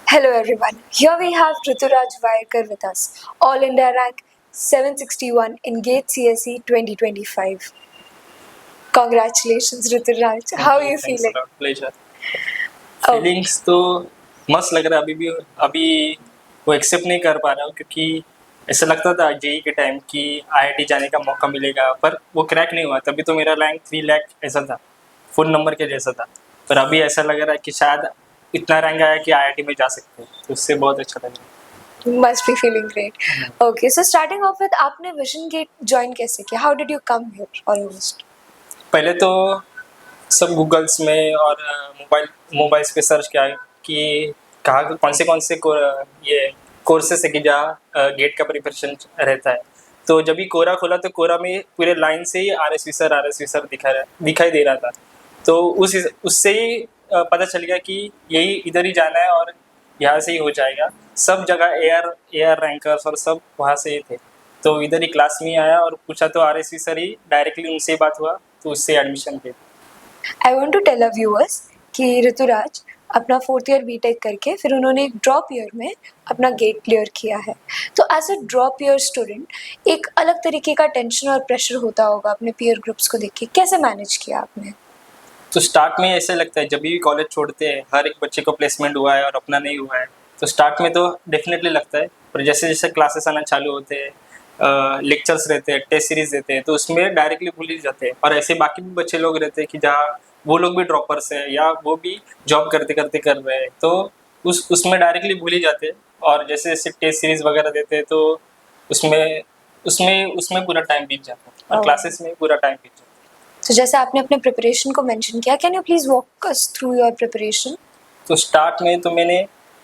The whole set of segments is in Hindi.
Hello everyone. Here we have Rituraj Vaikar with us, All India rank 761 in GATE CSE 2025. Congratulations Rituraj. How are you thanks feeling? Lot pleasure. Oh, feelings तो मस्त लग रहा है। अभी वो एक्सेप्ट नहीं कर पा रहा हूँ क्योंकि ऐसा लगता था जेई के टाइम कि आईआईटी जाने का मौका मिलेगा, पर वो क्रैक नहीं हुआ। तभी तो मेरा रैंक 3 लाख ऐसा था, फुल नंबर के जैसा था। पर अभी ऐसा लग रहा है कि शायद इतना रैंक आया कि आईआईटी में जा सकते हैं, तो उससे बहुत अच्छा लग रहा है। must be feeling great. Okay, so starting off with आपने Vision Gate join कैसे किया? How did you come here almost? पहले तो सब गूगल्स में और मोबाइल्स पे सर्च किया कि कहाँ कौन से ये कोर्सेस है कि जहाँ गेट का प्रिपरेशन रहता है। तो जब भी कोरा खोला तो कोरा में पूरे लाइन से ही आर एस वी सर दिखाई दे रहा था। तो उससे ही पता चल गया कि यही इधर ही जाना है और यहाँ से ही हो जाएगा। सब जगह ए आर रैंकर्स और सब वहाँ से ही थे। तो इधर ही क्लास में ही आया और पूछा तो आर.एस.वी सर ही डायरेक्टली उनसे ही बात हुआ, तो उससे एडमिशन ले। I want to tell our viewers कि ऋतुराज अपना 4th ईयर बीटेक करके फिर उन्होंने एक ड्रॉप ईयर में अपना गेट क्लियर किया है। तो as a drop year student एक अलग तरीके का टेंशन और प्रेशर होता होगा अपने पीयर ग्रुप्स को देख के, कैसे मैनेज किया आपने? तो स्टार्ट में ऐसे लगता है जब भी कॉलेज छोड़ते हैं, हर एक बच्चे को प्लेसमेंट हुआ है और अपना नहीं हुआ है, तो स्टार्ट में तो डेफिनेटली लगता है। पर जैसे जैसे क्लासेस आना चालू होते हैं, लेक्चर्स रहते हैं, टेस्ट सीरीज रहते हैं, तो उसमें डायरेक्टली भूल ही जाते हैं। और ऐसे बाकी भी बच्चे लोग रहते हैं कि जहाँ वो लोग भी ड्रॉपर्स हैं या वो भी जॉब करते करते कर रहे हैं, तो उसमें डायरेक्टली भूल ही जाते हैं। और जैसे जैसे टेस्ट सीरीज वगैरह देते हैं, तो उसमें उसमें उसमें पूरा टाइम बीत जाता है और Oh. क्लासेस में पूरा टाइम बीत जाता है। तो जैसे आपने अपने प्रिपरेशन को मेंशन किया, can you please walk us through your preparation? तो स्टार्ट में तो मैंने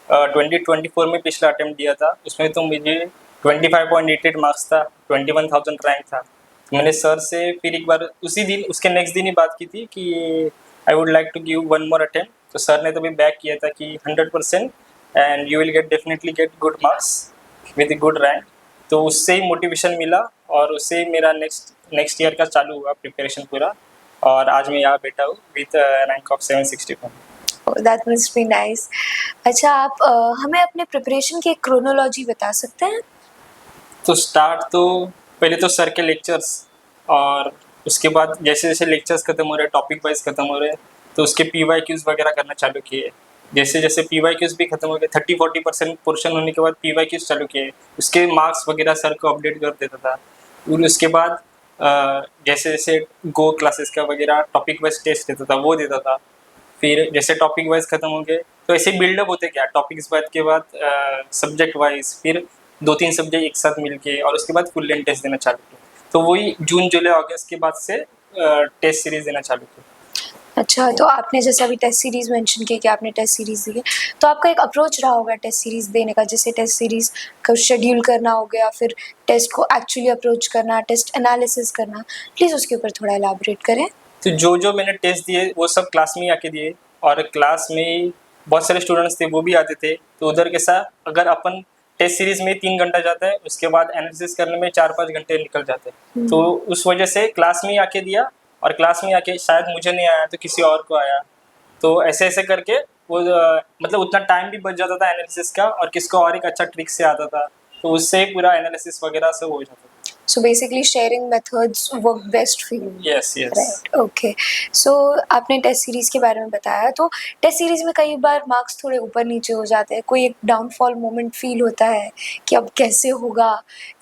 2024 में पिछला अटेम्प्ट दिया था, उसमें तो मुझे 25.88 मार्क्स था, 21,000 रैंक था। तो मैंने सर से फिर एक बार उसी दिन, उसके नेक्स्ट दिन ही बात की थी कि I would like to give one more attempt. तो सर ने तो भी बैक किया था कि 100% and you will definitely get good marks with good rank. तो उससे ही मोटिवेशन मिला और उससे ही मेरा नेक्स्ट ईयर का चालू हुआ प्रिपरेशन पूरा। और आज मैं यहाँ बैठा हूँ with rank of 761। That must be nice. अच्छा, आप हमें अपने प्रिपरेशन की एक क्रोनोलॉजी बता सकते हैं? तो स्टार्ट तो पहले तो सर के लेक्चर्स, और उसके बाद जैसे जैसे लेक्चर्स खत्म हो रहे, टॉपिक वाइज खत्म हो रहे, तो उसके PYQs वगैरह करना चालू किए। जैसे जैसे PYQs भी खत्म हो गए, 30-40% पोर्शन होने के बाद PYQs चालू किए। उसके मार्क्स वगैरह सर को अपडेट कर देता था। फिर उसके बाद जैसे जैसे गो क्लासेस का वगैरह टॉपिक वाइज टेस्ट देता था, वो देता था। फिर जैसे टॉपिक वाइज खत्म हो गए, तो ऐसे बिल्डअप होते क्या टॉपिक्स बाद के बाद सब्जेक्ट वाइज, फिर 2-3 सब्जेक्ट एक साथ मिलके और उसके बाद फुल लेंथ टेस्ट देना चालू किया। तो वही जून जुलाई अगस्त के बाद से टेस्ट सीरीज देना चालू किया। अच्छा, तो आपने जैसे अभी टेस्ट सीरीज मेंशन की कि आपने टेस्ट सीरीज दी है, तो आपका एक अप्रोच रहा होगा टेस्ट सीरीज देने का, जैसे टेस्ट सीरीज का शेड्यूल करना हो गया, फिर टेस्ट को एक्चुअली अप्रोच करना, टेस्ट एनालिसिस करना। प्लीज़ उसके ऊपर थोड़ा एलाबोरेट करें। तो जो जो मैंने टेस्ट दिए वो सब क्लास में ही आके दिए, और क्लास में बहुत सारे स्टूडेंट्स थे वो भी आते थे। तो उधर के साथ अगर अपन टेस्ट सीरीज में 3 घंटा जाता है, उसके बाद एनालिसिस करने में 4-5 घंटे निकल जाते हैं। तो उस वजह से क्लास में ही आके दिया, और क्लास में आके शायद मुझे नहीं आया तो किसी और को आया। तो ऐसे ऐसे करके वो मतलब उतना टाइम भी बच जाता था एनालिसिस का, और किसको और एक अच्छा ट्रिक से आता था, तो उससे पूरा एनालिसिस वगैरह सब हो जाता था। So basically sharing methods work best for you. Yes yes. Right. Okay. So आपने टेस्ट सीरीज के बारे में बताया, तो टेस्ट सीरीज में कई बार मार्क्स थोड़े ऊपर नीचे हो जाते हैं, कोई एक डाउनफॉल मोमेंट फील होता है कि अब कैसे होगा,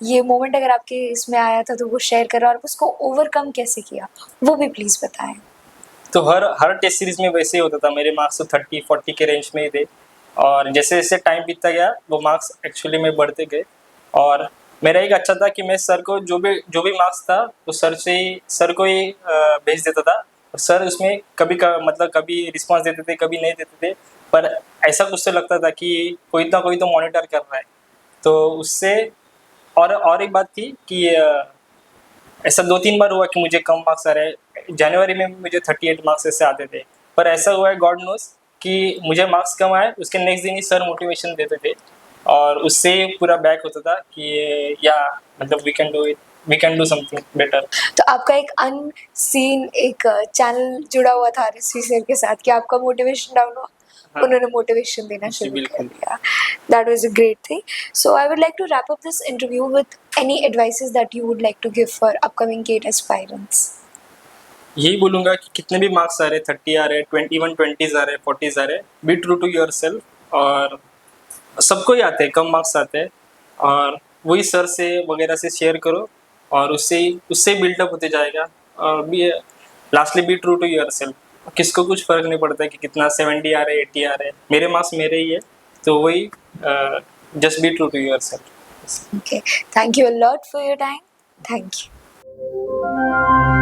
ये मोमेंट अगर आपके इसमें आया था तो वो शेयर करो, और उसको ओवरकम कैसे किया वो भी प्लीज़ बताएं। तो हर टेस्ट सीरीज में वैसे ही होता था। मेरे मार्क्स तो 30-40 के रेंज में ही थे, और जैसे जैसे टाइम बीतता गया वो मार्क्स एक्चुअली में बढ़ते गए। और मेरा एक अच्छा था कि मैं सर को जो भी मार्क्स था वो सर को ही भेज देता था। और सर उसमें मतलब कभी रिस्पॉन्स देते थे, कभी नहीं देते थे, पर ऐसा कुछ तो लगता था कि कोई ना कोई तो मॉनिटर कर रहा है। तो उससे और एक बात थी कि ऐसा 2-3 बार हुआ कि मुझे कम मार्क्स आ रहे। जनवरी में मुझे 38 मार्क्स ऐसे आते थे, पर ऐसा हुआ है गॉड नोस कि मुझे मार्क्स कम आए, उसके नेक्स्ट दिन ही सर मोटिवेशन देते थे, और उससे पूरा बैक होता था कि या मतलब we can do it, we can do something better. तो आपका एक अनसीन एक चैनल जुड़ा हुआ था आर.एस.वी सर के साथ, कि आपका मोटिवेशन डाउन हुआ? हाँ। उन्होंने मोटिवेशन देना जी, शुरू कर बिल्कुल। दिया. That was a great thing. So I would like to wrap up this interview with any advices that you would like to give for upcoming GATE aspirants. यही बोलूंगा कि कितने भी मार्क्स आ रहे, 30 आ रहे, 21 20s आ रहे, 40s आ रहे, be true to yourself. और सबको ही आते हैं, कम मार्क्स आते हैं, और वही सर से वगैरह से शेयर करो, और उससे बिल्डअप होते जाएगा. और भी lastly be true to yourself. किसको कुछ फर्क नहीं पड़ता कि कितना 70 आ रहे, 80 आ रहे, मेरे मार्क्स मेरे ही है, तो वही just be true to yourself. Okay. Thank you a lot for your time. Thank you.